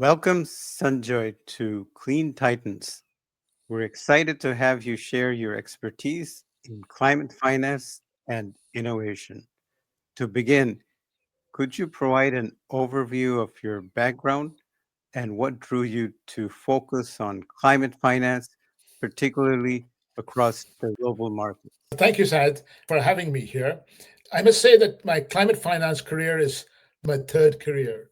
Welcome, Sanjoy, to CleanTitans. We're excited to have you share your expertise in climate finance and innovation. To begin, could you provide an overview of your background and what drew you to focus on climate finance, particularly across the global market? Thank you, Saad, for having me here. I must say that my climate finance career is my third career.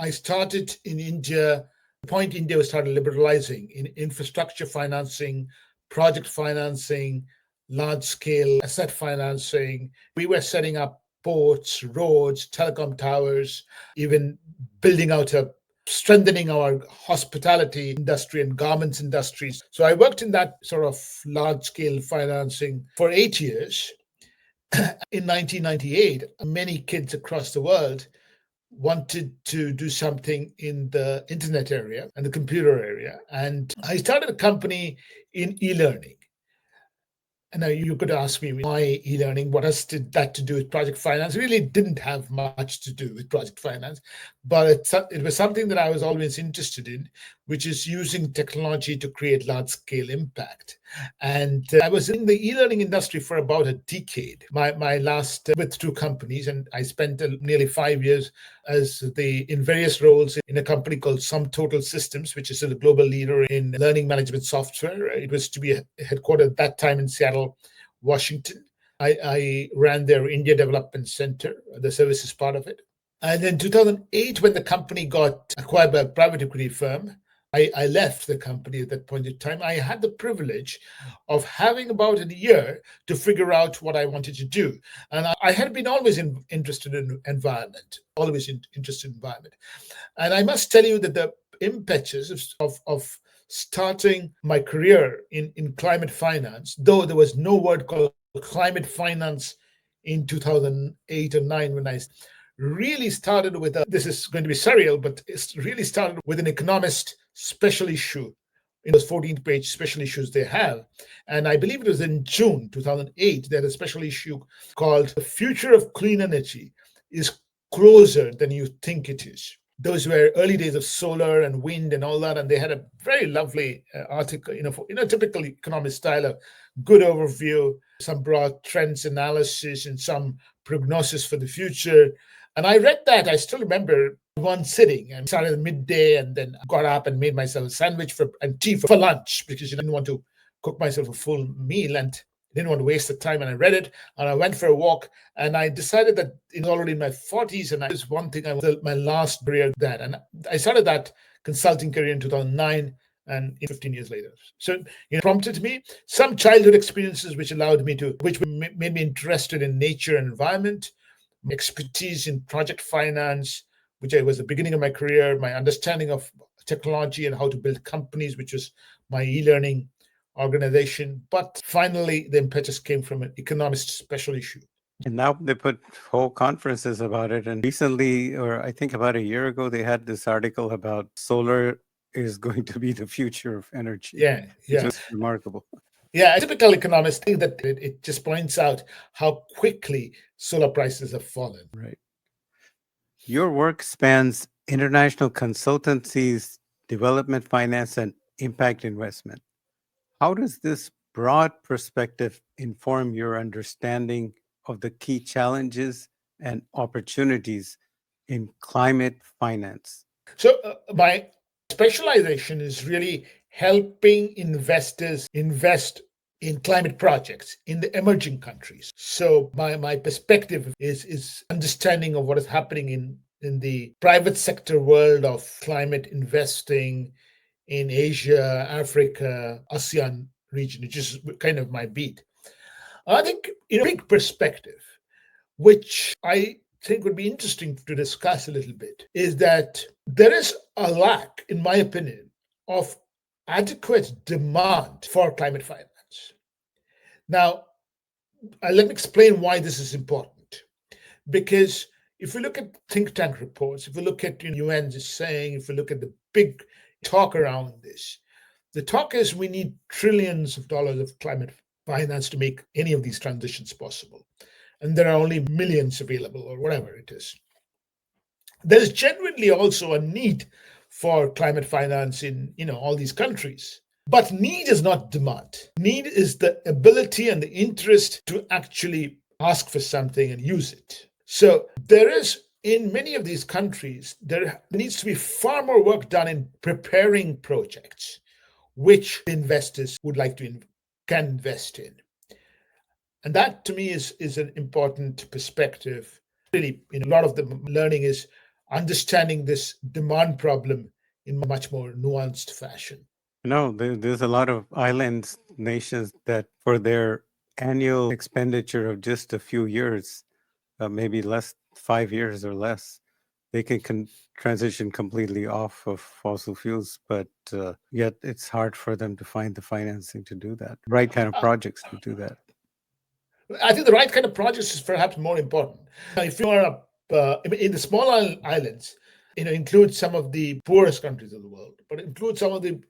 I started in India, the point India started liberalizing in infrastructure financing, project financing, large scale asset financing. We were setting up ports, roads, telecom towers, even building out a strengthening our hospitality industry and garments industries. So I worked in that sort of large scale financing for 8 years. In 1998, many kids across the world wanted to do something in the internet area and the computer area. And I started a company in e learning. And now you could ask me why e-learning, what has that to do with project finance? It really didn't have much to do with project finance, but it was something that I was always interested in, which is using technology to create large-scale impact. And I was in the e-learning industry for about a decade. My last with two companies, and I spent nearly 5 years as in various roles in a company called Sum Total Systems, which is a global leader in learning management software. It was to be headquartered at that time in Seattle, Washington. I ran their India Development Center, the services part of it. And in 2008, when the company got acquired by a private equity firm, I left the company at that point in time. I had the privilege of having about a year to figure out what I wanted to do. And I had been always interested in environment, interested in environment. And I must tell you that the impetus of starting my career in climate finance, though there was no word called climate finance in 2008 or 9 when I really started with this is going to be surreal, but it really started with an economist special issue in those 14-page special issues they have. And I believe it was in June 2008, they had a special issue called The Future of Clean Energy is Closer Than You Think It Is. Those were early days of solar and wind and all that. And they had a very lovely article, typical economist style, a good overview, some broad trends analysis and some prognosis for the future. And I read that. I still remember one sitting and started at midday and then got up and made myself a sandwich and tea for lunch because I didn't want to cook myself a full meal and didn't want to waste the time. And I read it and I went for a walk and I decided that it's already in my 40s and this one thing I was my last career that. And I started that consulting career in 2009 and 15 years later. So it prompted me some childhood experiences which made me interested in nature and environment, expertise in project finance, which was the beginning of my career, my understanding of technology and how to build companies, which was my e-learning organization. But finally, the impetus came from an economist special issue. And now they put whole conferences about it. And recently, or I think about a year ago, they had this article about solar is going to be the future of energy. Yeah, Which yeah. was remarkable. Yeah, a typical economist thing that it just points out how quickly solar prices have fallen. Right. Your work spans international consultancies, development finance, and impact investment. How does this broad perspective inform your understanding of the key challenges and opportunities in climate finance? So my specialization is really helping investors invest in climate projects in the emerging countries. So my perspective is understanding of what is happening in the private sector world of climate investing in Asia, Africa, ASEAN region, which is kind of my beat. I think in a big perspective, which I think would be interesting to discuss a little bit, is that there is a lack, in my opinion, of adequate demand for climate finance. Now, let me explain why this is important. Because if we look at think tank reports, if we look at UN is saying, if we look at the big talk around this, the talk is we need trillions of dollars of climate finance to make any of these transitions possible. And there are only millions available or whatever it is. There is genuinely also a need for climate finance in all these countries. But need is not demand. Need is the ability and the interest to actually ask for something and use it. So there is, in many of these countries, there needs to be far more work done in preparing projects which investors would like to can invest in. And that to me is an important perspective. Really, a lot of the learning is understanding this demand problem in much more nuanced fashion. No, there's a lot of islands, nations that for their annual expenditure of just a few years, maybe less, 5 years or less, they can transition completely off of fossil fuels, but yet it's hard for them to find the financing to do that, right kind of Uh, projects to do that. I think the right kind of projects is perhaps more important. If you are in the small islands, include some of the poorest countries of the world, but include some of the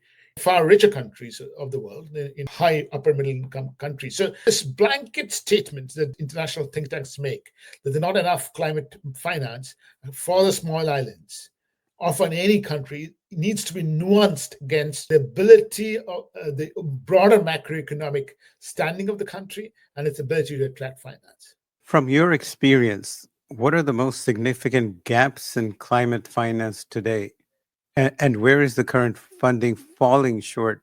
far richer countries of the world, in high upper middle income countries. So this blanket statement that international think tanks make that there's not enough climate finance for the small islands of any country needs to be nuanced against the ability of the broader macroeconomic standing of the country and its ability to attract finance. From your experience, what are the most significant gaps in climate finance today? And where is the current funding falling short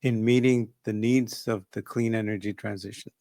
in meeting the needs of the clean energy transition?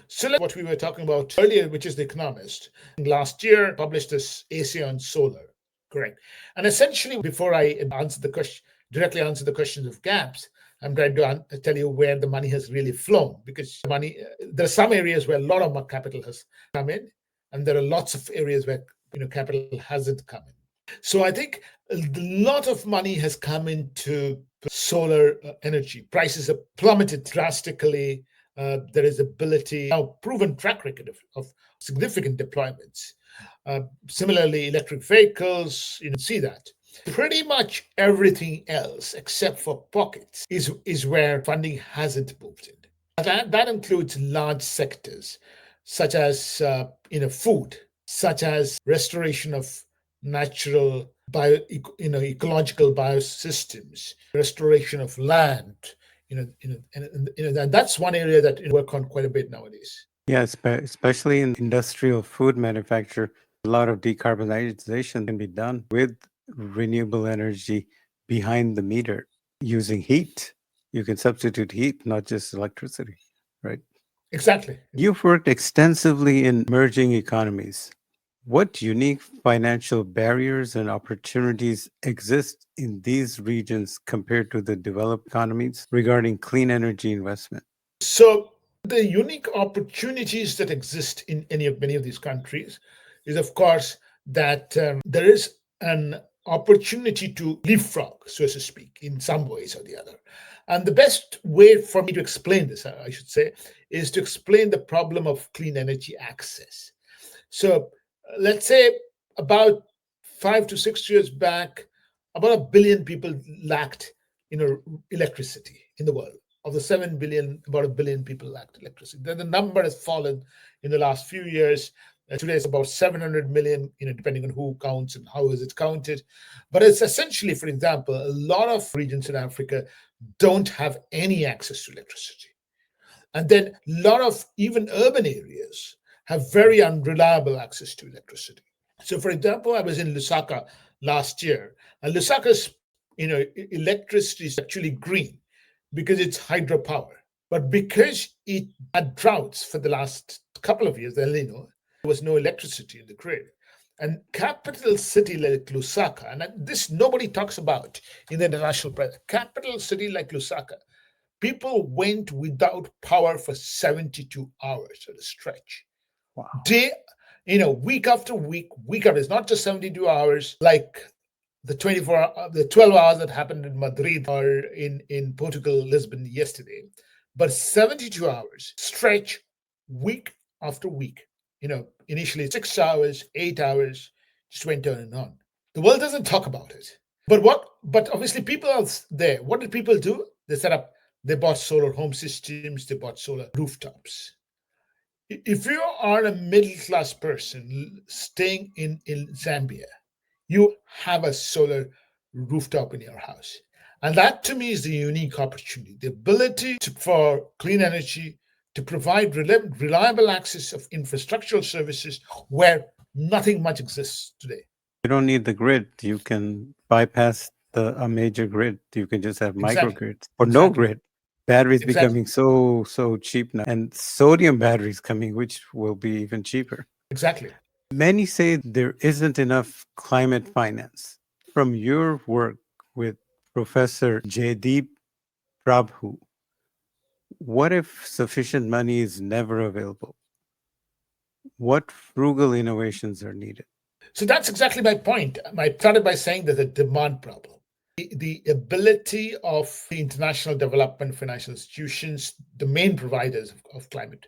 So what we were talking about earlier, which is The Economist, last year published this essay on solar, correct? And essentially, before I answer the question, directly answer the questions of gaps, I'm trying to tell you where the money has really flown, because money, there are some areas where a lot of capital has come in, and there are lots of areas where capital hasn't come in. So I think a lot of money has come into solar energy. Prices have plummeted drastically. There is ability, now proven track record of significant deployments. Similarly, electric vehicles, see that. Pretty much everything else, except for pockets, is where funding hasn't moved in. That includes large sectors, such as food, such as restoration of natural ecological biosystems, restoration of land. And that's one area that we work on quite a bit nowadays. Yeah, especially in industrial food manufacture, a lot of decarbonization can be done with renewable energy behind the meter using heat. You can substitute heat, not just electricity, right? Exactly. You've worked extensively in emerging economies. What unique financial barriers and opportunities exist in these regions compared to the developed economies regarding clean energy investment? So the unique opportunities that exist in many of these countries is, of course, that there is an opportunity to leapfrog, so to speak, in some ways or the other. And the best way for me to explain this, I should say, is to explain the problem of clean energy access. So let's say about 5 to 6 years back, about 1 billion people lacked, electricity in the world. Of the 7 billion, about 1 billion people lacked electricity. Then the number has fallen in the last few years. Today it's about 700 million, depending on who counts and how is it counted. But it's essentially, for example, a lot of regions in Africa don't have any access to electricity. And then a lot of even urban areas have very unreliable access to electricity. So, for example, I was in Lusaka last year, and Lusaka's electricity is actually green because it's hydropower. But because it had droughts for the last couple of years, El Nino, there was no electricity in the grid. And capital city like Lusaka, and this nobody talks about in the international press, capital city like Lusaka, people went without power for 72 hours at a stretch. Wow. Day, week after week, week after. It's not just 72 hours like the 12 hours that happened in Madrid or in Portugal, Lisbon yesterday, but 72 hours stretch, week after week. Initially 6 hours, 8 hours, just went on and on. The world doesn't talk about it. But obviously people are there. What did people do? They bought solar home systems, they bought solar rooftops. If you are a middle class person staying in Zambia, you have a solar rooftop in your house. And that to me is the unique opportunity, the ability for clean energy to provide reliable access of infrastructural services where nothing much exists today. You don't need the grid. You can bypass a major grid. You can just have Exactly. microgrids or no Exactly. grid. Batteries Exactly. becoming so cheap now, and sodium batteries coming, which will be even cheaper. Exactly. Many say there isn't enough climate finance. From your work with Professor Jaydeep Prabhu, what if sufficient money is never available? What frugal innovations are needed? So that's exactly my point. I started by saying there's a demand problem. The ability of the international development financial institutions, the main providers of climate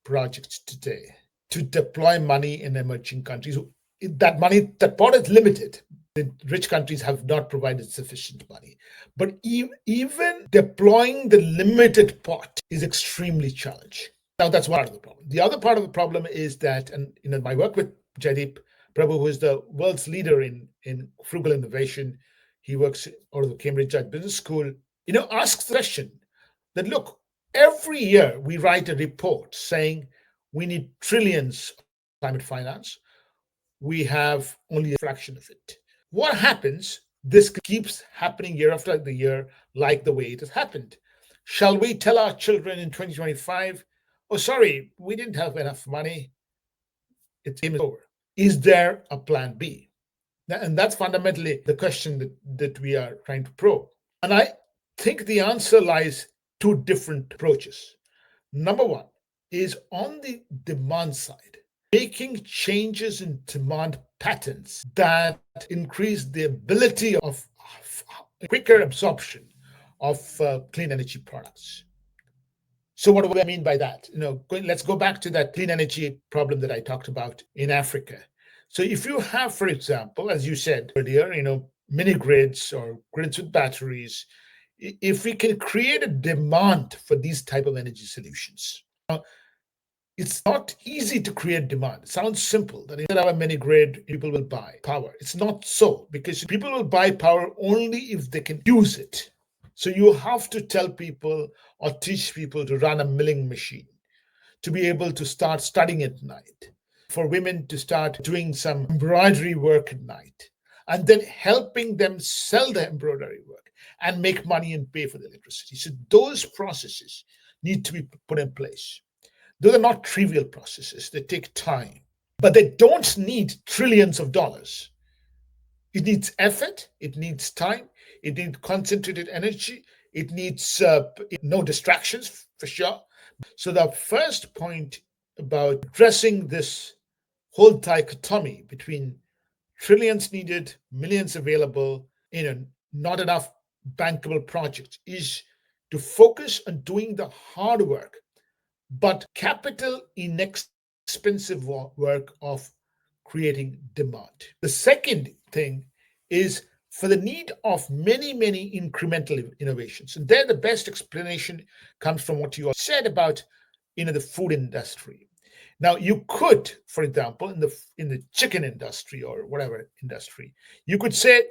projects today, to deploy money in emerging countries, that money, that pot is limited. The rich countries have not provided sufficient money. But even deploying the limited pot is extremely challenging. Now, that's one part of the problem. The other part of the problem is that, and my work with Jaideep Prabhu, who is the world's leader in frugal innovation, he works out of the Cambridge Business School, asks the question that, look, every year we write a report saying we need trillions of climate finance. We have only a fraction of it. What happens? This keeps happening year after the year, like the way it has happened. Shall we tell our children in 2025, oh, sorry, we didn't have enough money, it's game is over? Is there a plan B? And that's fundamentally the question that we are trying to probe. And I think the answer lies two different approaches. Number one is on the demand side, making changes in demand patterns that increase the ability of quicker absorption of clean energy products. So what do I mean by that? Let's go back to that clean energy problem that I talked about in Africa. So if you have, for example, as you said earlier, mini grids or grids with batteries, if we can create a demand for these type of energy solutions. Now, it's not easy to create demand. It sounds simple that instead of a mini grid, people will buy power. It's not so, because people will buy power only if they can use it. So you have to tell people or teach people to run a milling machine, to be able to start studying at night, for women to start doing some embroidery work at night, and then helping them sell the embroidery work and make money and pay for the electricity. So those processes need to be put in place. Those are not trivial processes, they take time, but they don't need trillions of dollars. It needs effort, it needs time, it needs concentrated energy, it needs no distractions for sure. So, the first point about addressing this whole dichotomy between trillions needed, millions available, not enough bankable projects is to focus on doing the hard work but capital inexpensive work of creating demand. The second thing is for the need of many incremental innovations. And there, the best explanation comes from what you said about the food industry. Now, you could, for example, in the chicken industry or whatever industry, you could say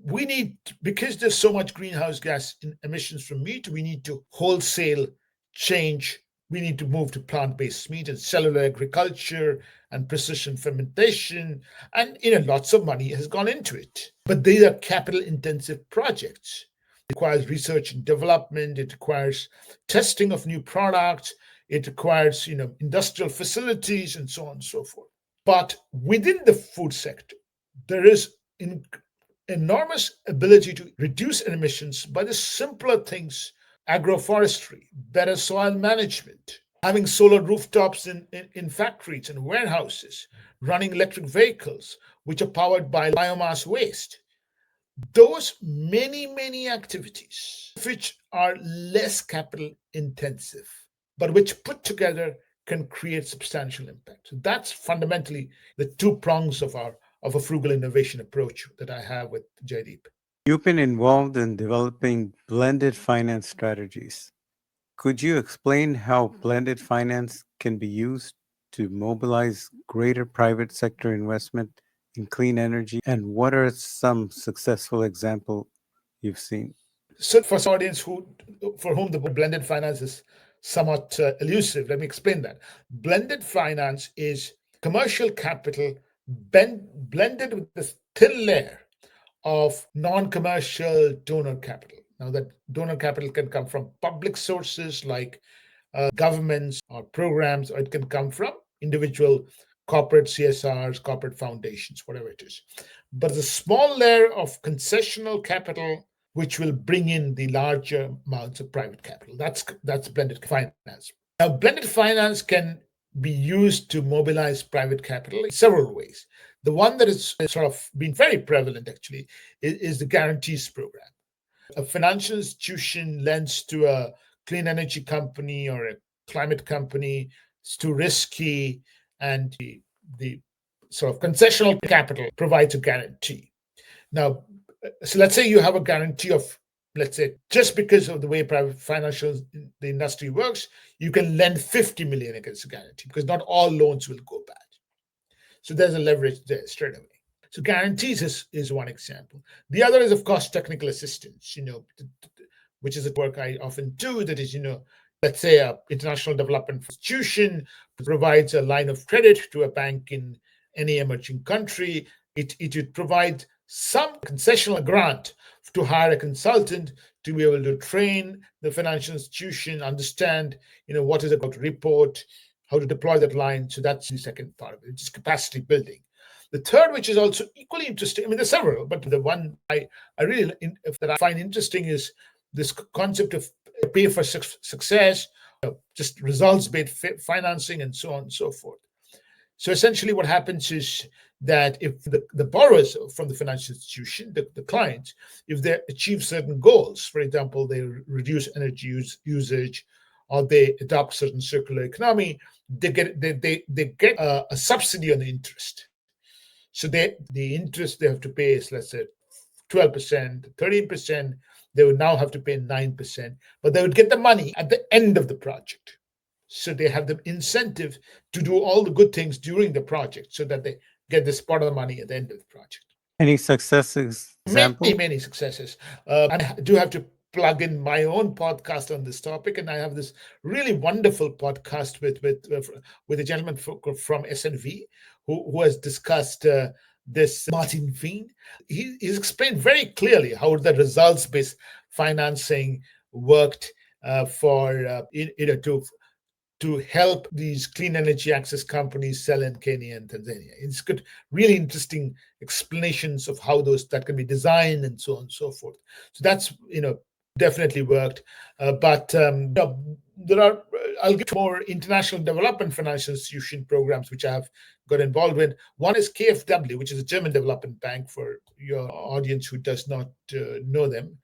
we need, because there's so much greenhouse gas emissions from meat, we need to wholesale change. We need to move to plant-based meat and cellular agriculture and precision fermentation, and lots of money has gone into it. But these are capital-intensive projects. It requires research and development. It requires testing of new products. It requires industrial facilities and so on and so forth. But within the food sector, there is enormous ability to reduce emissions by the simpler things: agroforestry, better soil management, having solar rooftops in factories and warehouses, running electric vehicles which are powered by biomass waste. Those many activities which are less capital intensive, but which put together can create substantial impact. So that's fundamentally the two prongs of a frugal innovation approach that I have with Jaideep. You've been involved in developing blended finance strategies. Could you explain how blended finance can be used to mobilize greater private sector investment in clean energy? And what are some successful example you've seen? So, for some audience for whom the blended finance is somewhat elusive, let me explain that. Blended finance is commercial capital blended with this thin layer of non-commercial donor capital. Now, that donor capital can come from public sources like governments or programs, or it can come from individual corporate CSRs, corporate foundations, whatever it is. But the small layer of concessional capital, which will bring in the larger amounts of private capital. That's blended finance. Now, blended finance can be used to mobilize private capital in several ways. The one that is sort of been very prevalent actually is the guarantees program. A financial institution lends to a clean energy company or a climate company. It's too risky, and the sort of concessional capital provides a guarantee. Now, so let's say you have a guarantee of, let's say, just because of the way private financial the industry works, you can lend 50 million against a guarantee because not all loans will go bad. So there's a leverage there straight away. So guarantees is one example. The other is, of course, technical assistance, which is a work I often do. That is, let's say a international development institution provides a line of credit to a bank in any emerging country. It would provide some concessional grant to hire a consultant to be able to train the financial institution, understand, what is about to report, how to deploy that line. So that's the second part of it, which is capacity building. The third, which is also equally interesting, I mean, there's several, but the one I really that I find interesting is this concept of pay for success, just results-based financing, and so on and so forth. So essentially what happens is that if the borrowers from the financial institution, the clients, if they achieve certain goals, for example, they reduce energy usage, or they adopt certain circular economy, they get a subsidy on the interest. So the interest they have to pay is, let's say, 12%, 13%. They would now have to pay 9%, but they would get the money at the end of the project. So they have the incentive to do all the good things during the project so that they get this part of the money at the end of the project. Any successes Many, example? many successes. I do have to plug in my own podcast on this topic, and I have this really wonderful podcast with a gentleman from SNV who has discussed this, Martin Veen. He's explained very clearly how the results-based financing worked for to help these clean energy access companies sell in Kenya and Tanzania. It's got really interesting explanations of how that can be designed and so on and so forth. So that's definitely worked. But there are I'll give more international development financial institution programs which I have got involved with. One is KfW, which is a German development bank for your audience who does not know them.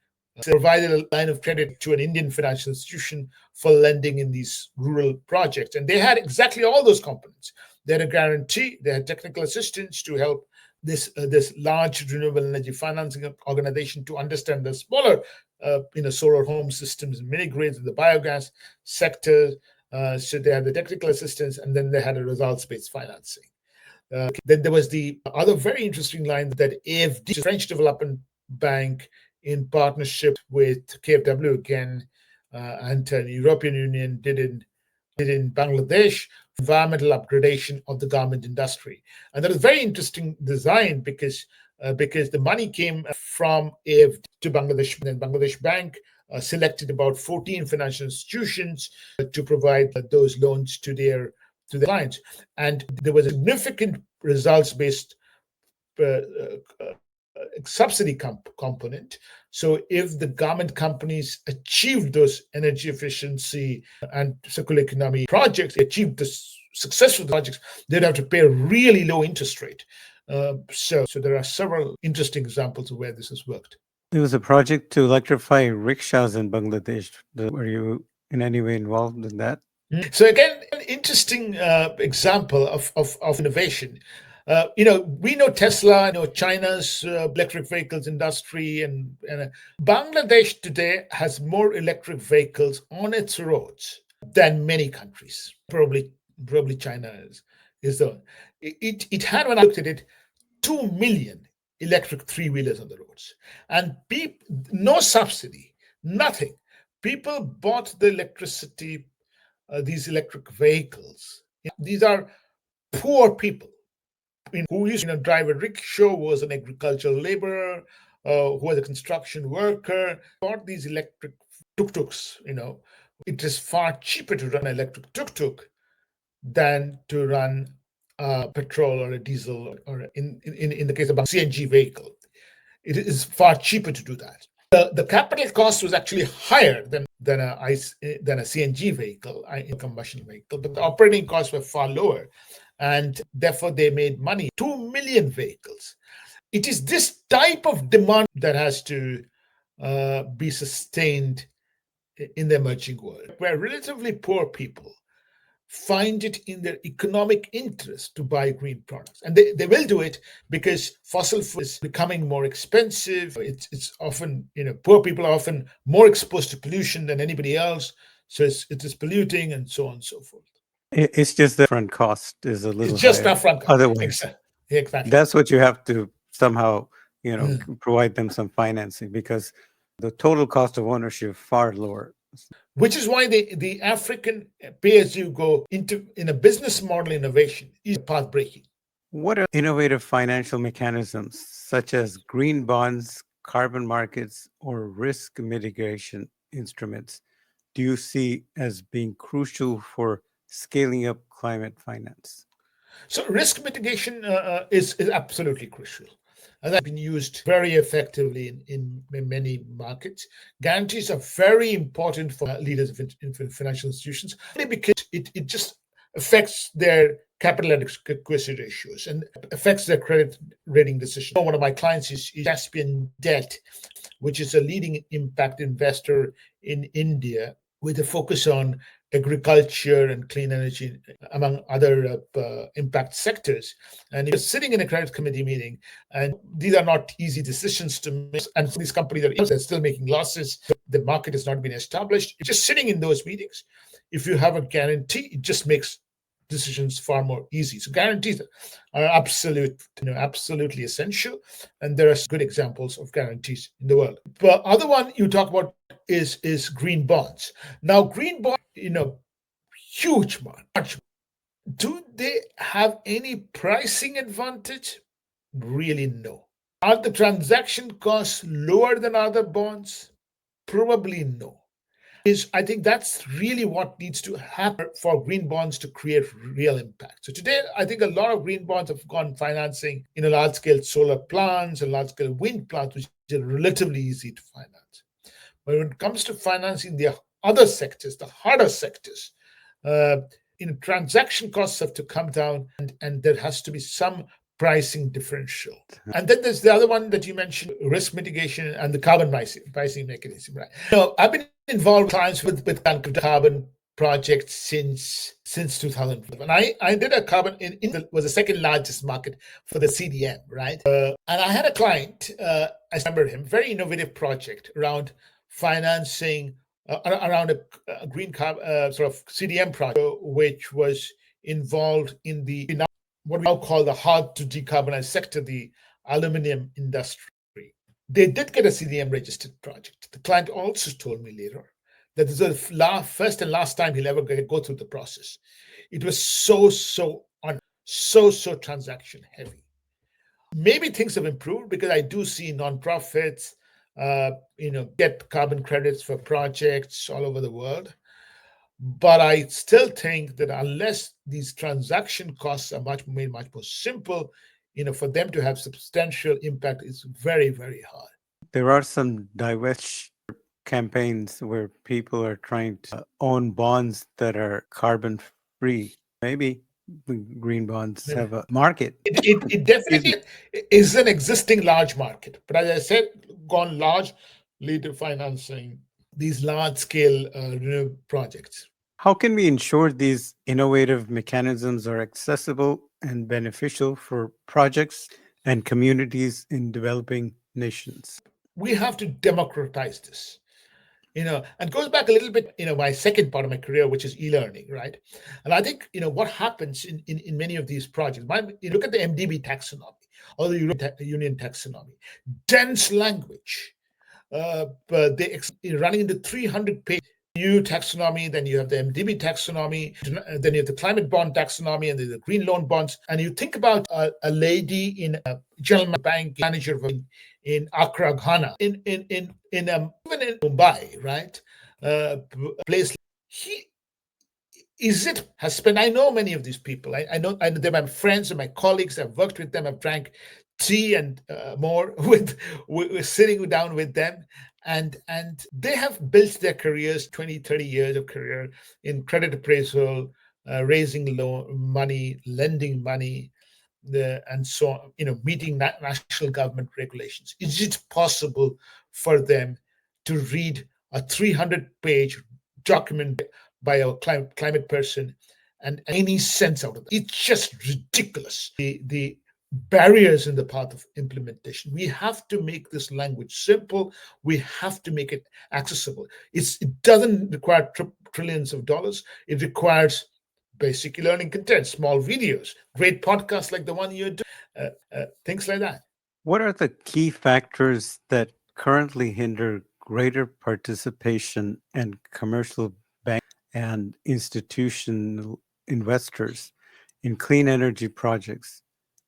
They provided a line of credit to an Indian financial institution for lending in these rural projects. And they had exactly all those components. They had a guarantee, they had technical assistance to help this large renewable energy financing organization to understand the smaller solar home systems, mini grids in the biogas sector. So they had the technical assistance, and then they had a results-based financing. Then there was the other very interesting line that AFD, French Development Bank, in partnership with KfW again and the European Union, did in Bangladesh, environmental upgradation of the garment industry. And that is very interesting design because the money came from AFD to Bangladesh, and Bangladesh Bank selected about 14 financial institutions to provide those loans to their clients. And there was a significant results-based subsidy component. So if the garment companies achieved those energy efficiency and circular economy projects, achieved the successful projects, they'd have to pay a really low interest rate. So there are several interesting examples of where this has worked. There was a project to electrify rickshaws in Bangladesh. Were you in any way involved in that? So again, an interesting example of innovation. We know Tesla, China's electric vehicles industry, and Bangladesh today has more electric vehicles on its roads than many countries. Probably China is the. It had, when I looked at it, 2 million electric three-wheelers on the roads. And no subsidy, nothing. People bought the electricity, these electric vehicles. These are poor people who used to drive a rickshaw, was an agricultural laborer, who was a construction worker, bought these electric tuk-tuks. It is far cheaper to run an electric tuk-tuk than to run petrol or a diesel, or in the case of a CNG vehicle. It is far cheaper to do that. The capital cost was actually higher than a CNG vehicle, a combustion vehicle, but the operating costs were far lower, and therefore they made money. 2 million vehicles. It is this type of demand that has to be sustained in the emerging world, where relatively poor people find it in their economic interest to buy green products. And they will do it because fossil fuel is becoming more expensive. It's often, poor people are often more exposed to pollution than anybody else. So it is polluting and so on and so forth. It's just the front cost is a It's little just higher. upfront cost. Otherwise, Exactly. that's what you have to somehow, Mm. provide them some financing, because the total cost of ownership far lower. Which is why the African pay-as-you-go in a business model innovation is path breaking. What are innovative financial mechanisms such as green bonds, carbon markets, or risk mitigation instruments do you see as being crucial for scaling up climate finance? So risk mitigation is absolutely crucial. And that's been used very effectively in many markets. Guarantees are very important for leaders of financial institutions, because it just affects their capital adequacy ratios and affects their credit rating decisions. One of my clients is Caspian Debt, which is a leading impact investor in India with a focus on agriculture and clean energy, among other impact sectors. And he was sitting in a credit committee meeting, and these are not easy decisions to make. And these companies are still making losses. The market has not been established. It's just sitting in those meetings. If you have a guarantee, it just makes decisions far more easy. So guarantees are absolutely essential, and there are good examples of guarantees in the world. But other one you talk about is green bonds. Now, green bonds, huge market. Do they have any pricing advantage? Really, no. Are the transaction costs lower than other bonds? Probably no. I think that's really what needs to happen for green bonds to create real impact. So today, I think a lot of green bonds have gone financing large scale solar plants and large scale wind plants, which are relatively easy to finance. But when it comes to financing the other sectors, the harder sectors, transaction costs have to come down, and there has to be some pricing differential. And then there's the other one that you mentioned, risk mitigation and the carbon pricing mechanism, right? I've been involved with clients with carbon projects since 2005. And I did a carbon was the second largest market for the CDM, right? And I had a client, I remember him, very innovative project around financing around a green sort of CDM project, which was involved in what we now call the hard to decarbonize sector, the aluminium industry. They did get a CDM registered project. The client also told me later that this is the first and last time he'll ever go through the process. It was so transaction heavy. Maybe things have improved, because I do see nonprofits, get carbon credits for projects all over the world. But I still think that unless these transaction costs are made much more simple, for them to have substantial impact is very, very hard. There are some divestiture campaigns where people are trying to own bonds that are carbon free. Maybe the green bonds have a market. It Excuse me. definitely is an existing large market. But as I said, gone large, lead to financing these large scale renewable projects. How can we ensure these innovative mechanisms are accessible and beneficial for projects and communities in developing nations? We have to democratize this. And goes back a little bit, my second part of my career, which is e-learning, right? And I think, what happens in many of these projects, you look at the MDB taxonomy. or the European Union taxonomy. Dense language. But running into 300 pages. EU taxonomy, then you have the MDB taxonomy, then you have the climate bond taxonomy, and the green loan bonds. And you think about a lady in a general bank manager in Accra, Ghana, even in Mumbai, right? Place he has spent. I know many of these people. I know they're my friends and my colleagues. I've worked with them. I've drank tea and more with sitting down with them, and they have built their careers, 20, 30 years of career in credit appraisal, raising loan money, lending money, and so on, meeting national government regulations. Is it possible for them to read a 300-page document by a climate person and any sense out of it? It's just ridiculous. The barriers in the path of implementation. We have to make this language simple. We have to make it accessible. It doesn't require trillions of dollars. It requires basic learning content, small videos, great podcasts like the one you're doing, things like that. What are the key factors that currently hinder greater participation and commercial bank and institutional investors in clean energy projects?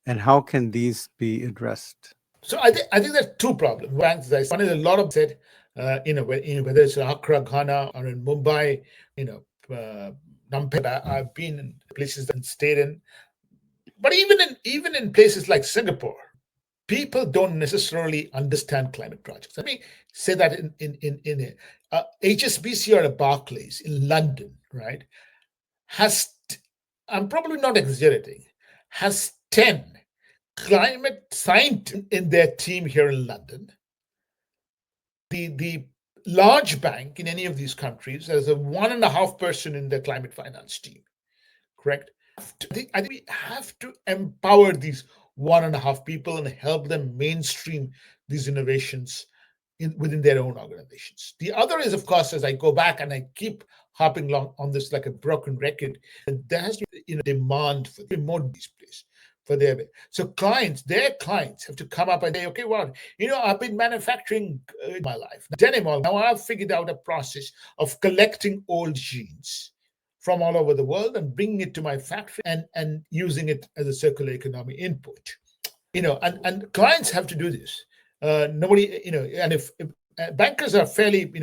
And how can these be addressed? So I think there's two problems. One is a lot of said, whether it's in Accra, Ghana, or in Mumbai, I've been in places that stayed in, but even in places like Singapore, people don't necessarily understand climate projects. Let me say that in HSBC or a Barclays in London, right, has, I'm probably not exaggerating, has 10 climate scientists in their team here in London. The large bank in any of these countries has a 1.5 person in their climate finance team, correct? I think we have to empower these 1.5 people and help them mainstream these innovations within their own organizations. The other is, of course, as I go back and I keep hopping along on this like a broken record, there has to be demand for more of these places. So their clients have to come up and say, okay, well, I've been manufacturing my life, denim all. Now I've figured out a process of collecting old jeans from all over the world and bringing it to my factory and using it as a circular economy input. And clients have to do this. Nobody, and if bankers are fairly,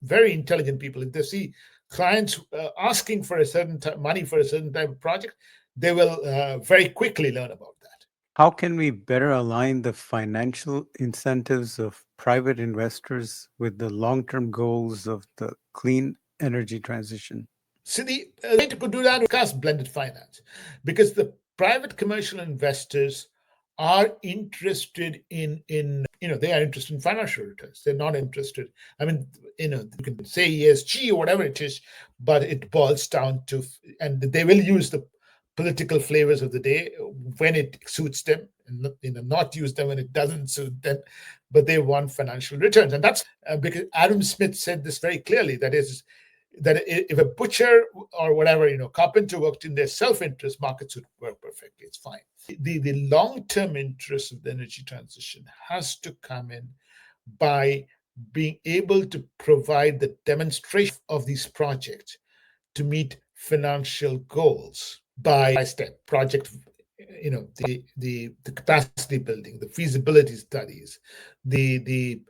very intelligent people, if they see clients asking for a certain money for a certain type of project, they will very quickly learn about that. How can we better align the financial incentives of private investors with the long term goals of the clean energy transition? So the way to do that is blended finance, because the private commercial investors are interested in they are interested in financial returns. They're not interested. I mean, you can say ESG or whatever it is, but it boils down to, and they will use the political flavors of the day when it suits them, and not use them when it doesn't suit them. But they want financial returns, and that's because Adam Smith said this very clearly. That if a butcher or whatever, carpenter worked in their self-interest, markets would work perfectly. It's fine. The long-term interest of the energy transition has to come in by being able to provide the demonstration of these projects to meet financial goals by step project, the capacity building, the feasibility studies, the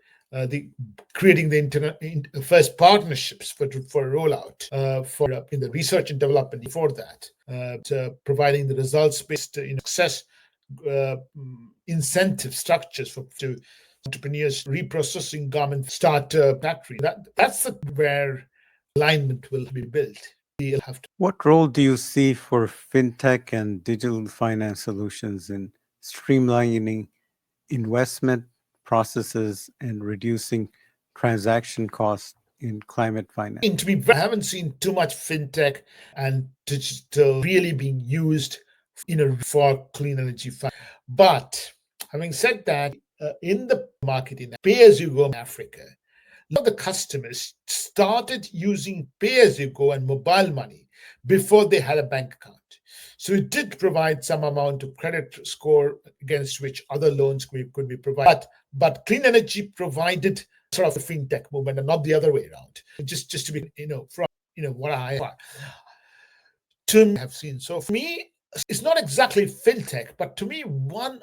creating the first partnerships for rollout, for in the research and development before that, providing the results-based success incentive structures to entrepreneurs, reprocessing garment, start factory. That's where alignment will be built. What role do you see for fintech and digital finance solutions in streamlining investment processes and reducing transaction costs in climate finance? I haven't seen too much fintech and digital really being used, for clean energy. But having said that, in the market in pay-as-you-go in Africa, a lot of the customers started using pay-as-you-go and mobile money before they had a bank account. So it did provide some amount of credit score against which other loans could be provided. But clean energy provided sort of the fintech movement and not the other way around. Just to be, from what I have seen. So for me, it's not exactly fintech, but to me, one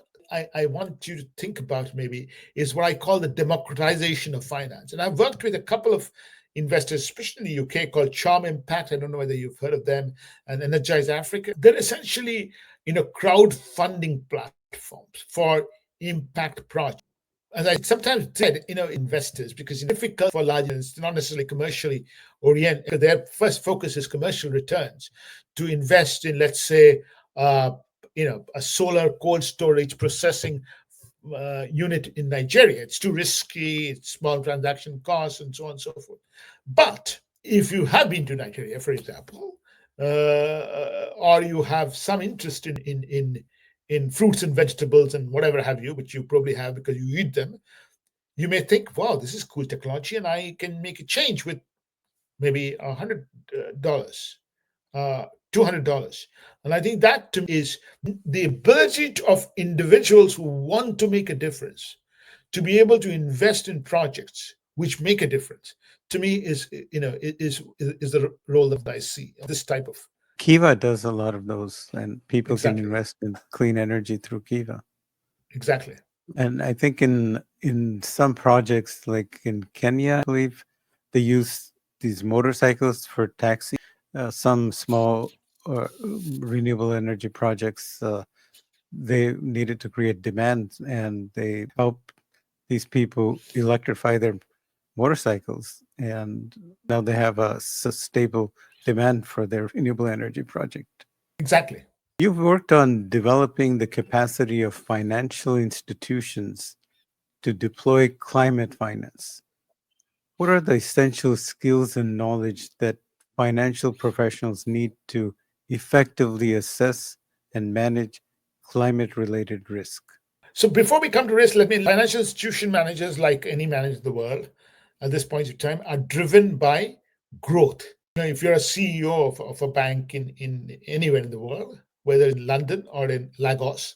I want you to think about maybe is what I call the democratization of finance. And I've worked with a couple of investors, especially in the UK, called Charm Impact. I don't know whether you've heard of them, and Energize Africa. They're essentially, crowdfunding platforms for impact projects. As I sometimes said, investors, because it's difficult for large investors, not necessarily commercially oriented. Their first focus is commercial returns. To invest in, let's say, a solar cold storage processing unit in Nigeria. It's too risky, it's small transaction costs, and so on and so forth. But if you have been to Nigeria, for example, or you have some interest in fruits and vegetables and whatever have you, which you probably have because you eat them, you may think, wow, this is cool technology, and I can make a change with maybe $100, $200. And I think that to me is the ability of individuals who want to make a difference to be able to invest in projects which make a difference. To me, is the role that I see this type of. Kiva does a lot of those, and people can Exactly, invest in clean energy through Kiva. exactly, And I think in some projects, like in Kenya, I believe they use these motorcycles for taxi. Some small renewable energy projects, they needed to create demand, and they help these people electrify their motorcycles, and now they have a stable demand for their renewable energy project. exactly. You've worked on developing the capacity of financial institutions to deploy climate finance. What are the essential skills and knowledge that financial professionals need to effectively assess and manage climate related risk? So before we come to risk, let me financial institution managers, like any manager in the world at this point in time, are driven by growth. If you're a CEO of a bank in anywhere in the world, whether in London or in Lagos,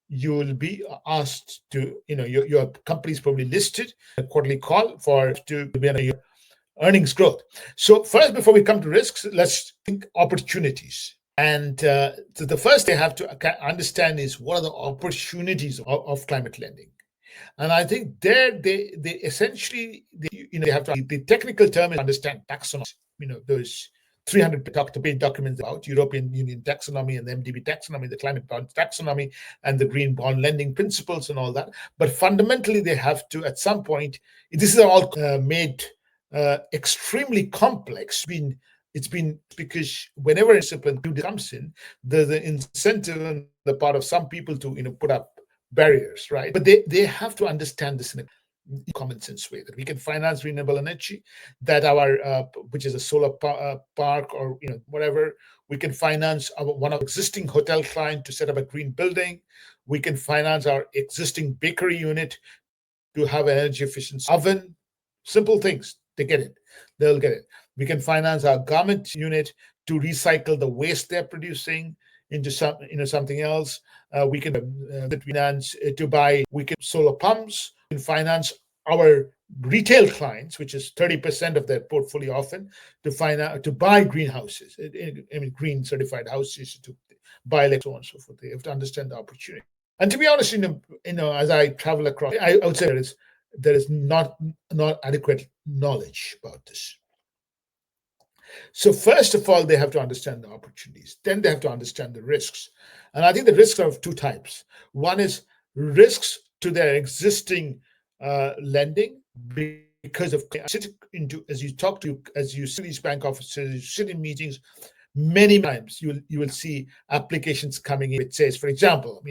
you will be asked to, your company is probably listed a quarterly call for to be on your earnings growth. So first, before we come to risks, let's think opportunities. And so the first they have to understand is what are the opportunities of climate lending. And I think there they essentially they have to, the technical term is understand taxonomy. Those 300 talked about documents about European Union taxonomy and the MDB taxonomy, the climate bond taxonomy, and the green bond lending principles and all that. But fundamentally, they have to at some point. This is all made extremely complex. It's been because whenever a discipline comes in, there's an incentive on the part of some people to put up barriers, right? But they have to understand this in a common sense way, that we can finance renewable energy, that our which is a solar park or whatever, we can finance one of existing hotel client to set up a green building. We can finance our existing bakery unit to have an energy efficient oven. Simple things. They get it. They'll get it. We can finance our garment unit to recycle the waste they're producing into something else. We can finance to buy. We can solar pumps. We can finance our retail clients, which is 30% of their portfolio often, to buy greenhouses. I mean, green certified houses, to buy so on and so forth. They have to understand the opportunity. And to be honest, as I travel across, I would say there is not adequate knowledge about this. So first of all, they have to understand the opportunities. Then they have to understand the risks. And I think the risks are of two types. One is risks to their existing lending because of as you see these bank offices, you sit in meetings, many times you will see applications coming in. It says, for example,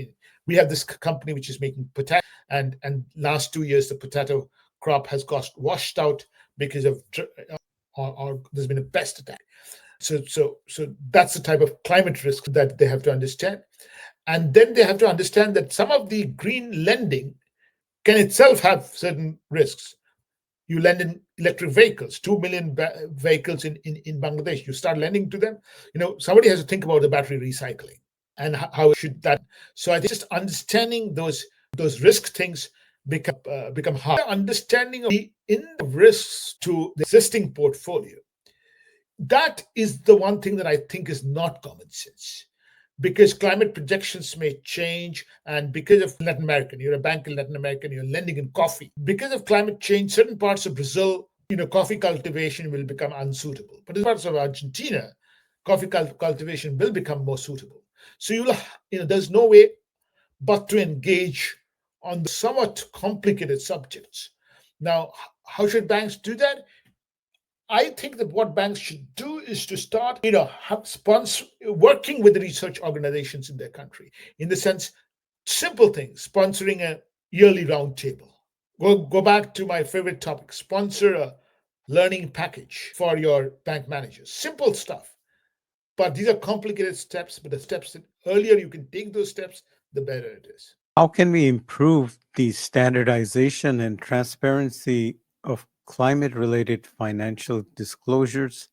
we have this company which is making potato, and last 2 years the potato crop has got washed out because of or there's been a pest attack. So that's the type of climate risk that they have to understand. And then they have to understand that some of the green lending can itself have certain risks. You lend in electric vehicles, 2 million vehicles in Bangladesh. You start lending to them. Somebody has to think about the battery recycling. and how should that. So I think just understanding those risk things become hard. Understanding of the in risks to the existing portfolio, that is the one thing that I think is not common sense, because climate projections may change, and because of Latin American, you're a bank in Latin America, you're lending in coffee. Because of climate change, certain parts of Brazil, coffee cultivation will become unsuitable. But in parts of Argentina, coffee cultivation will become more suitable. So there's no way but to engage on the somewhat complicated subjects. Now, how should banks do that? I think that what banks should do is to start, sponsor working with the research organizations in their country. In the sense, simple things, sponsoring a yearly roundtable. Go back to my favorite topic: sponsor a learning package for your bank managers. Simple stuff, but these are complicated steps. But the steps that earlier you can take those steps, the better it is. How can we improve the standardization and transparency of climate related financial disclosures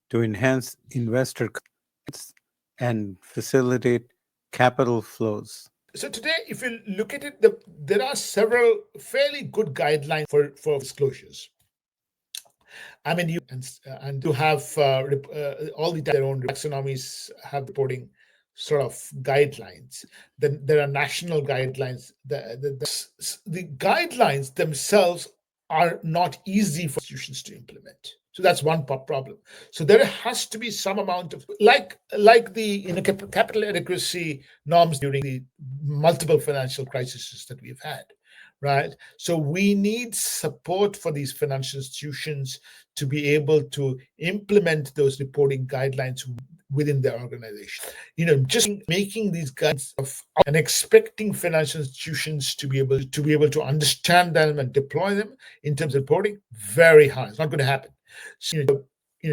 to enhance investor confidence and facilitate capital flows? So today, if you look at it, there are several fairly good guidelines for disclosures. I mean, and to have all their own taxonomies have reporting sort of guidelines. Then there are national guidelines. The guidelines themselves are not easy for institutions to implement. So that's one problem. So there has to be some amount of like the capital adequacy norms during the multiple financial crises that we've had, right? So we need support for these financial institutions to be able to implement those reporting guidelines within their organization. Just making these guidelines and expecting financial institutions to be able to understand them and deploy them in terms of reporting, very hard. It's not going to happen. So,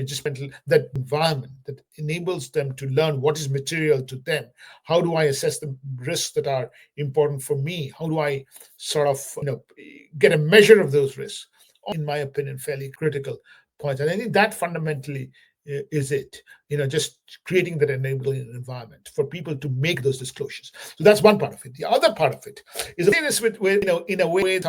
just that environment that enables them to learn what is material to them. How do I assess the risks that are important for me? How do I sort of get a measure of those risks? In my opinion, fairly critical points, and I think that fundamentally is it. Just creating that enabling environment for people to make those disclosures. So that's one part of it. The other part of it is this with in a way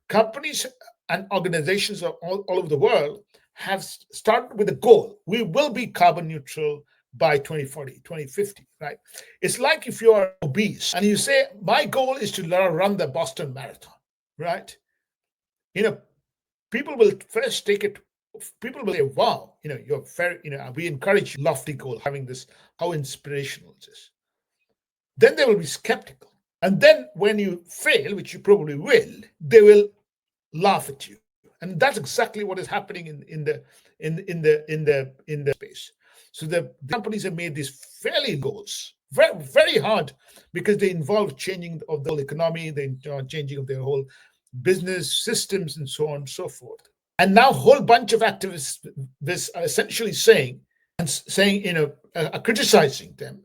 companies and organizations all over the world have started with a goal. We will be carbon neutral by 2040, 2050, right? It's like if you are obese and you say, my goal is to run the Boston Marathon, right? People will first take it, people will say, wow, you're very, we encourage lofty goal, having this, how inspirational it is. Then they will be skeptical. And then when you fail, which you probably will, they will laugh at you, and that's exactly what is happening in the space. So the companies have made these fairly goals very, very hard, because they involve changing of the whole economy, the changing of their whole business systems, and so on and so forth. And now a whole bunch of activists this are essentially saying, are criticizing them,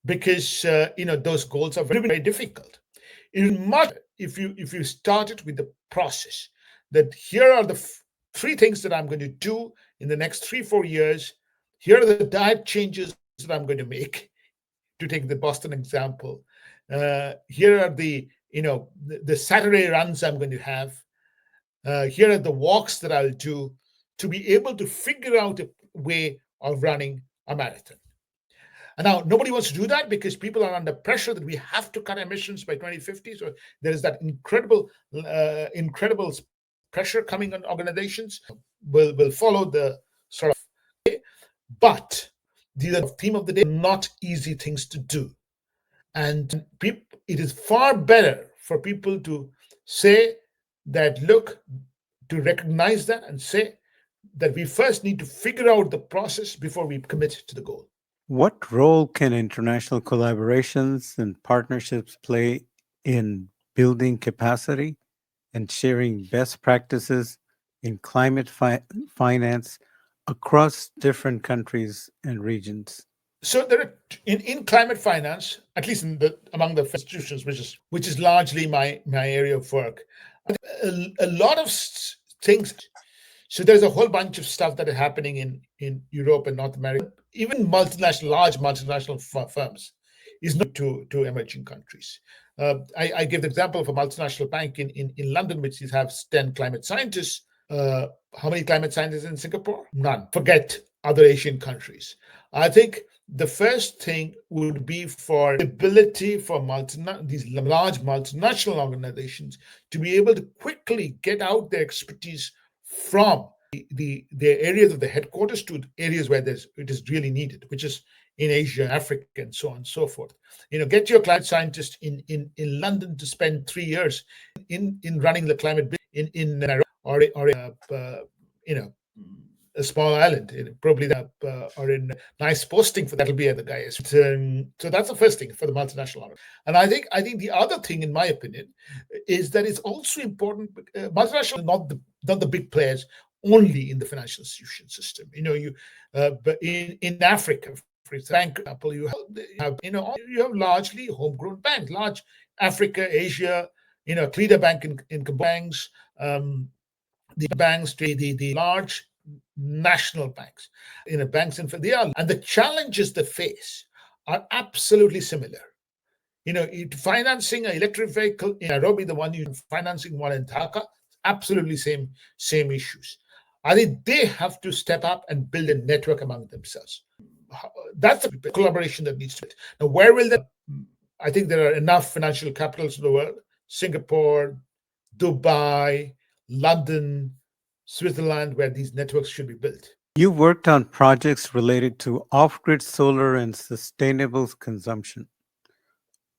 because those goals are very, very difficult. It is much if you start it with the process, that here are the three things that I'm going to do in the next 3-4 years. Here are the diet changes that I'm going to make, to take the Boston example. Here are the Saturday runs I'm going to have. Here are the walks that I'll do, to be able to figure out a way of running a marathon. And now nobody wants to do that, because people are under pressure that we have to cut emissions by 2050. So there is that incredible pressure coming on organizations. Will follow the sort of, but the theme of the day, not easy things to do. And it is far better for people to say that, look, to recognize that and say that we first need to figure out the process before we commit to the goal. What role can international collaborations and partnerships play in building capacity and sharing best practices in climate finance across different countries and regions? So there are in climate finance, at least among the institutions, which is largely my area of work, a lot of things. So there's a whole bunch of stuff that are happening in Europe and North America, even large multinational firms is not to emerging countries. I give the example of a multinational bank in London, which has 10 climate scientists. How many climate scientists in Singapore? None. Forget other Asian countries. I think the first thing would be for the ability for these large multinational organizations to be able to quickly get out their expertise from the areas of the headquarters to areas where it is really needed, which is in Asia, Africa, and so on and so forth. Get your climate scientist in London to spend 3 years in running the climate in Nairobi or you know a small island, probably or in nice posting for that'll be the guy. So that's the first thing for the multinational order. And I think the other thing, in my opinion, is that it's also important. Multinational, not the big players only in the financial institution system. But in Africa, for example, you have largely homegrown banks, large Africa, Asia, Cleaner Bank in banks, the banks, the large national banks, banks and the challenges they face are absolutely similar. Financing an electric vehicle in Nairobi, the one you financing one in Dhaka, absolutely same issues. I think they have to step up and build a network among themselves. That's the collaboration that needs to be. Now, where will that? I think there are enough financial capitals in the world: Singapore, Dubai, London, Switzerland, where these networks should be built. You worked on projects related to off grid solar and sustainable consumption.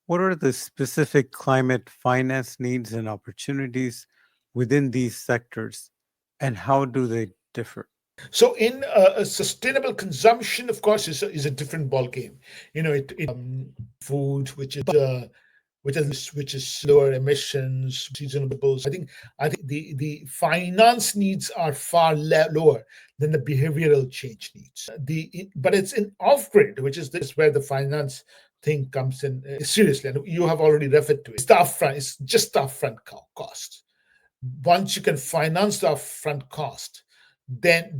What are the specific climate finance needs and opportunities within these sectors, and how do they differ? So, in a sustainable consumption, of course, is a different ball game. Food, which is lower emissions, seasonable. I think the finance needs are far lower than the behavioral change needs. But it's in off grid, which is this where the finance thing comes in seriously, and you have already referred to it. It's just the upfront cost. Once you can finance the upfront cost, then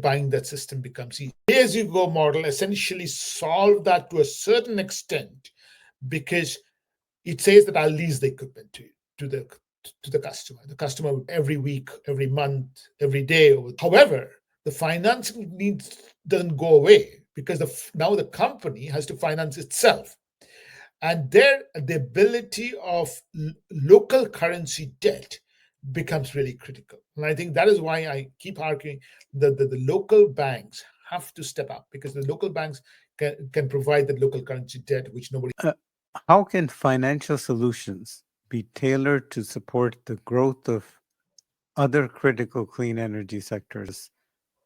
buying that system becomes easy. Pay as you go model essentially solve that to a certain extent, because it says that I'll lease the equipment to the customer. The customer every week, every month, every day. However, the financing needs doesn't go away, because now the company has to finance itself, and the ability of local currency debt becomes really critical. And I think that is why I keep arguing that the local banks have to step up, because the local banks can provide the local currency debt, which nobody. Uh, how can financial solutions be tailored to support the growth of other critical clean energy sectors,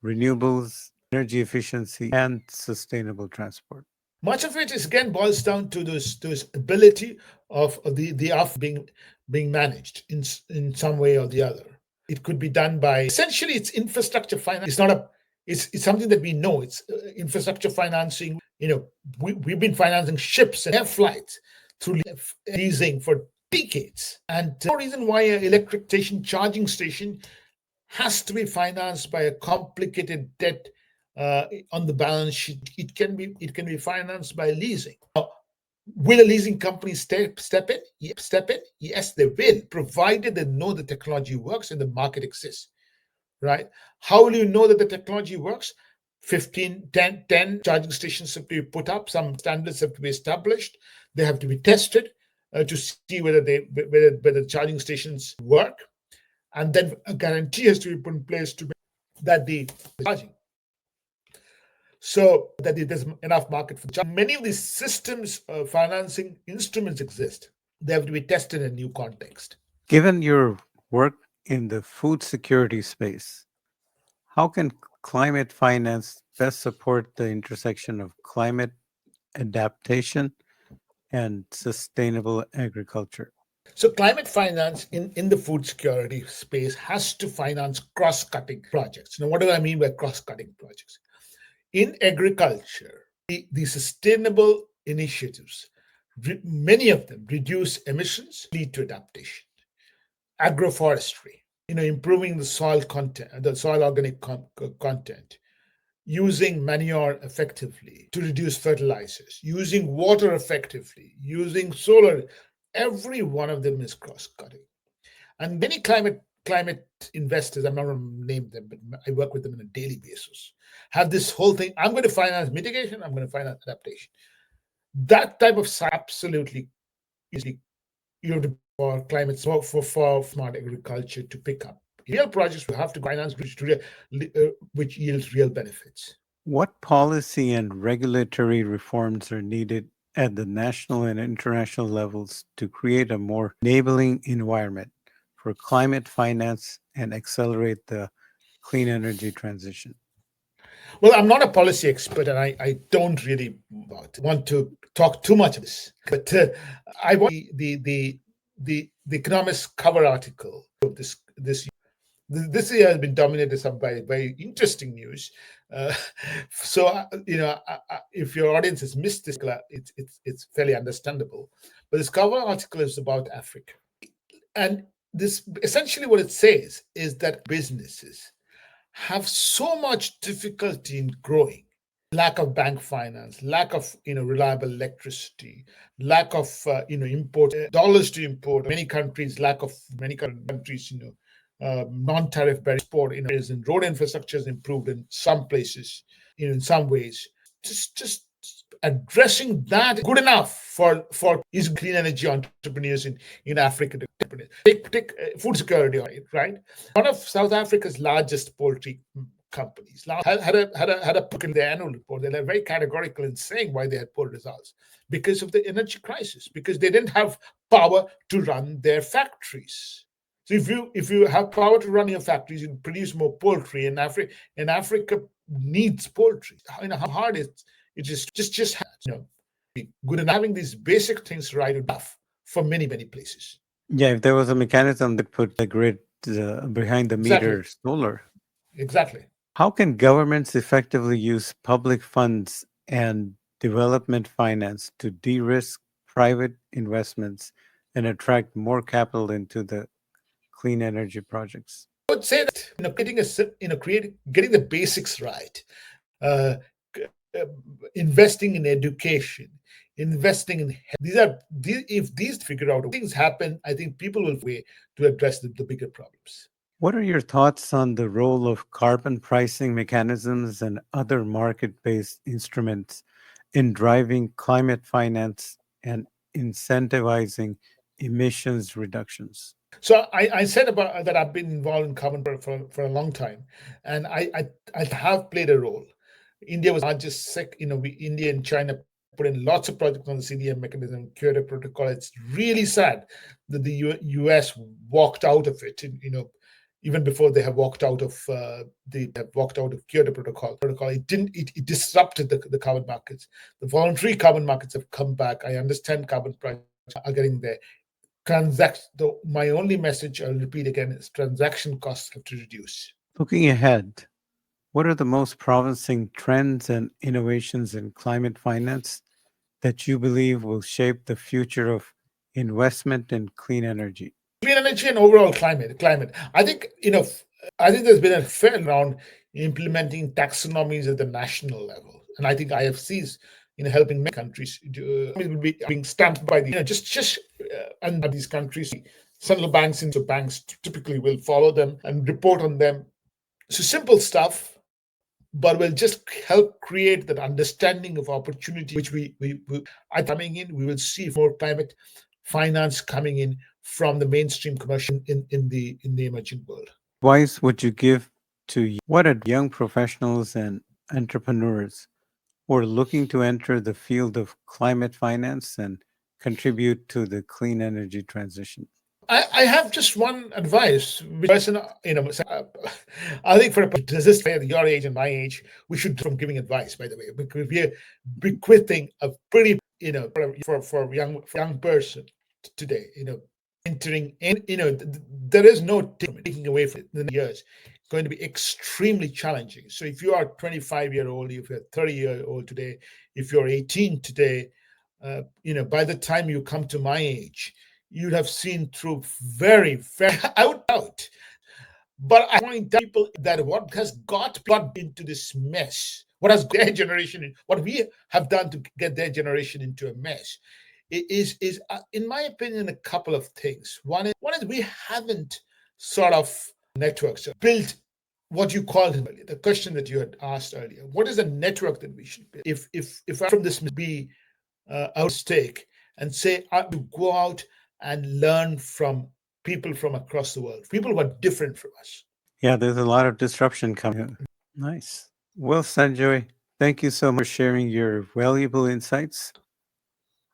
renewables, energy efficiency, and sustainable transport? Much of it is again boils down to this ability of the off being managed in some way or the other. It could be done by essentially it's infrastructure finance. It's something that we know. It's infrastructure financing. We've been financing ships and air flights through leasing for decades, and no reason why an electric charging station has to be financed by a complicated debt on the balance sheet. It can be financed by leasing. Now, will a leasing company step in? Step in? Yes, they will, provided they know the technology works and the market exists. Right? How will you know that the technology works? 15, 10 charging stations have to be put up. Some standards have to be established. They have to be tested to see whether charging stations work, and then a guarantee has to be put in place to make that the charging, so that there's enough market for charging. Many of these systems financing instruments exist. They have to be tested in a new context. Given your work in the food security space, how can climate finance best support the intersection of climate adaptation and sustainable agriculture? So climate finance in the food security space has to finance cross-cutting projects. Now, what do I mean by cross-cutting projects? In agriculture, the sustainable initiatives, many of them reduce emissions, lead to adaptation. Agroforestry, improving the soil content, the soil organic content, using manure effectively to reduce fertilizers, using water effectively, using solar. Every one of them is cross cutting. And many climate investors, I'm not going to name them, but I work with them on a daily basis, have this whole thing. I'm going to finance mitigation, I'm going to finance adaptation. That type of absolutely you have to for climate for smart agriculture to pick up. Real projects will have to finance which yields real benefits. What policy and regulatory reforms are needed at the national and international levels to create a more enabling environment for climate finance and accelerate the clean energy transition? Well, I'm not a policy expert, and I don't really want to talk too much of this. But I want the Economist cover article of this year has been dominated some by very interesting news. Uh, so if your audience has missed this, it's fairly understandable. But this cover article is about Africa, and this essentially what it says is that businesses have so much difficulty in growing. Lack of bank finance, lack of reliable electricity, lack of import dollars to import. Many countries, lack of many countries, non-tariff barriers, sport, and road infrastructure has improved in some places, in some ways. Just addressing that good enough for is clean energy entrepreneurs in Africa to take food security on it, right? One of South Africa's largest poultry companies had a book in their annual report. They're very categorical in saying why they had poor results because of the energy crisis, because they didn't have power to run their factories. So if you have power to run your factories, you produce more poultry. In Africa needs poultry. How hard it is just good and having these basic things right enough for many places. Yeah, if there was a mechanism that put the grid behind the Exactly, meter solar, exactly. how can governments effectively use public funds and development finance to de risk private investments and attract more capital into the clean energy projects? I would say that getting the basics right, uh, investing in education, investing in if these figure out things happen, I think people will way to address the bigger problems. What are your thoughts on the role of carbon pricing mechanisms and other market based instruments in driving climate finance and incentivizing emissions reductions? So I said about that I've been involved in carbon for a long time, and I have played a role. India was largest India and China put in lots of projects on the CDM mechanism, Kyoto Protocol. It's really sad that the US walked out of it. Even before they have walked out of Kyoto Protocol. It disrupted the carbon markets. The voluntary carbon markets have come back. I understand carbon prices are getting there. My only message, I'll repeat again, is transaction costs have to reduce. Looking ahead, what are the most promising trends and innovations in climate finance that you believe will shape the future of investment in clean energy? Clean energy and overall climate. I think there's been a fair around implementing taxonomies at the national level, and I think IFCs helping many countries will be being stamped by the just and these countries. Central banks into banks typically will follow them and report on them. So simple stuff, but will just help create that understanding of opportunity, which we are coming in. We will see more climate finance coming in from the mainstream commercial in the emerging world. Advice would you give to what are young professionals and entrepreneurs who are looking to enter the field of climate finance and contribute to the clean energy transition? I have just one advice, which person, I think for a resist at your age and my age, we should from giving advice. By the way, because we're bequeathing a pretty, for a young person today, entering in, there is no taking away from it in the years. It's going to be extremely challenging. So if you are 25-year-old, if you're 30-year-old today, if you're 18 today, by the time you come to my age, you'd have seen through very, very, I would doubt. But I point out people that what has got into this mess, what has their generation, what we have done to get their generation into a mess, is in my opinion, a couple of things. One is we haven't sort of networks built what you called earlier, the question that you had asked earlier. What is the network that we should build? If I from this be our stake and say I to go out and learn from people from across the world, people who are different from us. Yeah, there's a lot of disruption coming. Nice. Well, Sanjoy, thank you so much for sharing your valuable insights.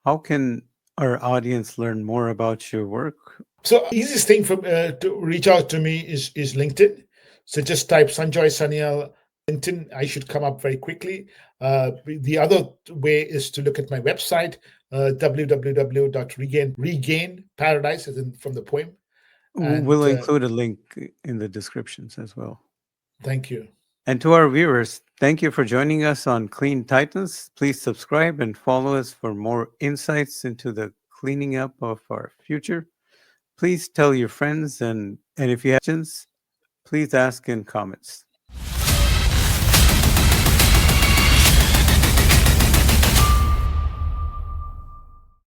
How can our audience learn more about your work? So easiest thing for to reach out to me is LinkedIn. So just type Sanjoy Sanyal LinkedIn. I should come up very quickly. The other way is to look at my website, www.regain paradise, as in from the poem. We'll And include a link in the descriptions as well. thank you. And to our viewers, thank you for joining us on Clean Titans. Please subscribe and follow us for more insights into the cleaning up of our future. Please tell your friends, and if you have questions, please ask in comments.